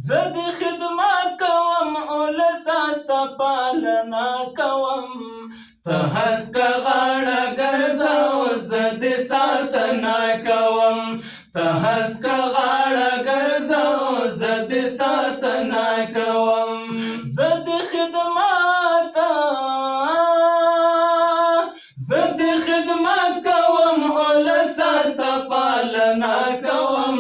زه د خدمت کوم اولس ستا پالنا کوم ته هسکه غاړه ګرځه او زه د ساتنه کوم ته هسکه غاړه ګرځه او زه د ساتنه کوم زه د خدمت کوم اولس ستا پالنا کوم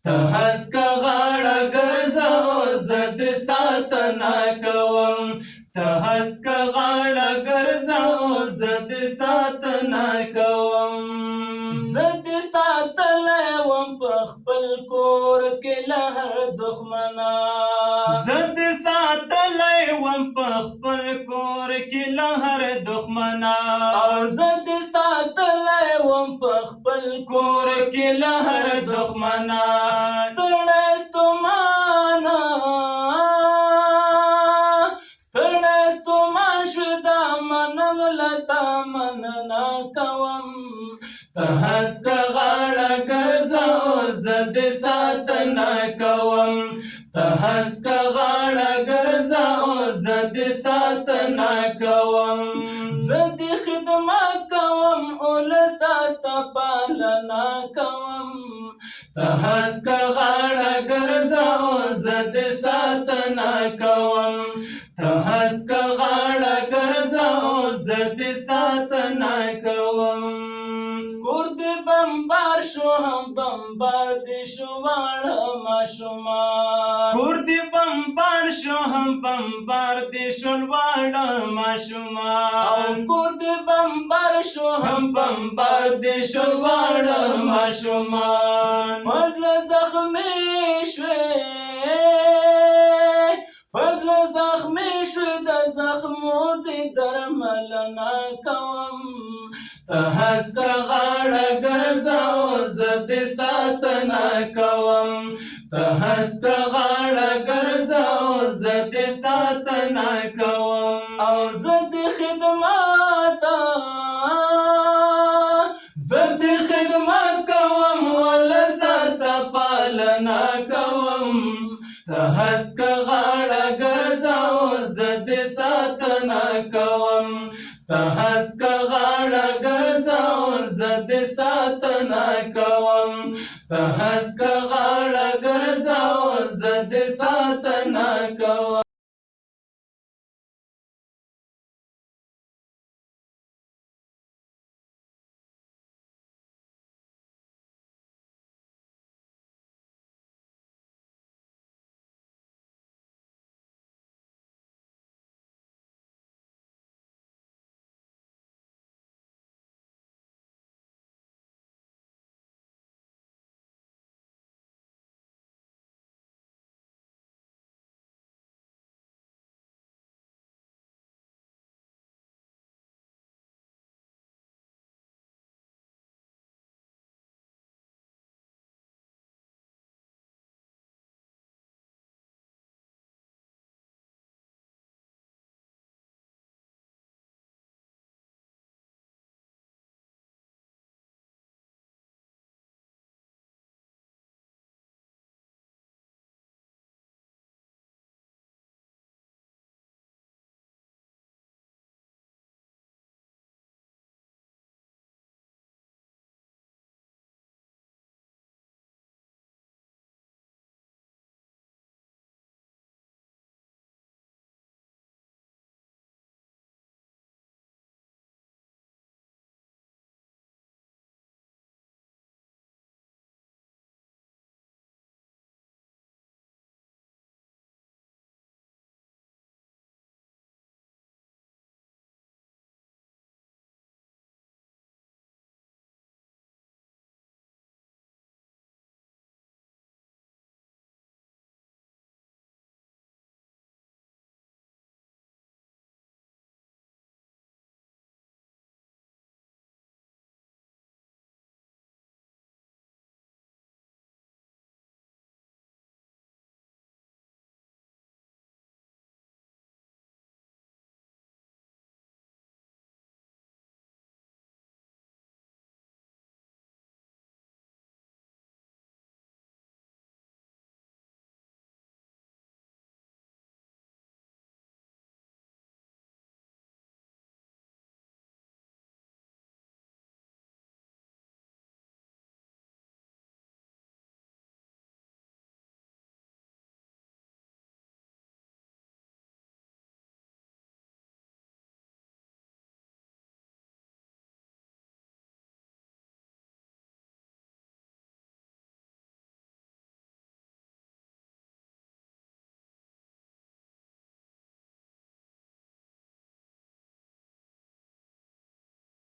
ته هسکه غاړه ګرځه او زه د ساتنه کوم ته هسکه غاړه ګرځه او زه د ساتنه کوم زه دې ساتلی وم په خپل کور کې له هر دښمنه زه دې ساتلی وم په خپل کور کې له هر دښمنه او زه دې ساتلی وم په خپل کور کې له هر دښمنه ستړی ستومان شوې دا منم له تا مننه کوم ته هسکه غاړه ګرځه او زه دې ساتنه کوم ته هسکه غاړه ګرځه او زه دې ساتنه کوم زه دې خدمت کوم اولس ستا پالنه کوم ته هسکه غاړه ګرځه او زه دې ساتنه کوم ته هسکه غاړه ګرځه او زه دې ساتنه کوم کور دې بمبار شو هم بمبار دې شو واړه ماشومان کور دې بمبار شو هم بمبار دې شو واړه ماشومان کور دې بمبار شو هم بمبار دې شو واړه ماشومان پزله زخمي شوې د زخمو دې درملنه کوم ته هسکه غاړه ګرځه او زه دې ساتنه کوم ته هسکه غاړه ګرځه او زه دې ساتنه کوم او زه دې خدمت کوم ولس ستا پالنه کوم ته هسکه غاړه ګرځه او زه دې ساتنه کوم ته هسکه غاړه ګرځه او زه دې ساتنه کوم ته هسکه غاړه ګرځه او زه دې ساتنه کوم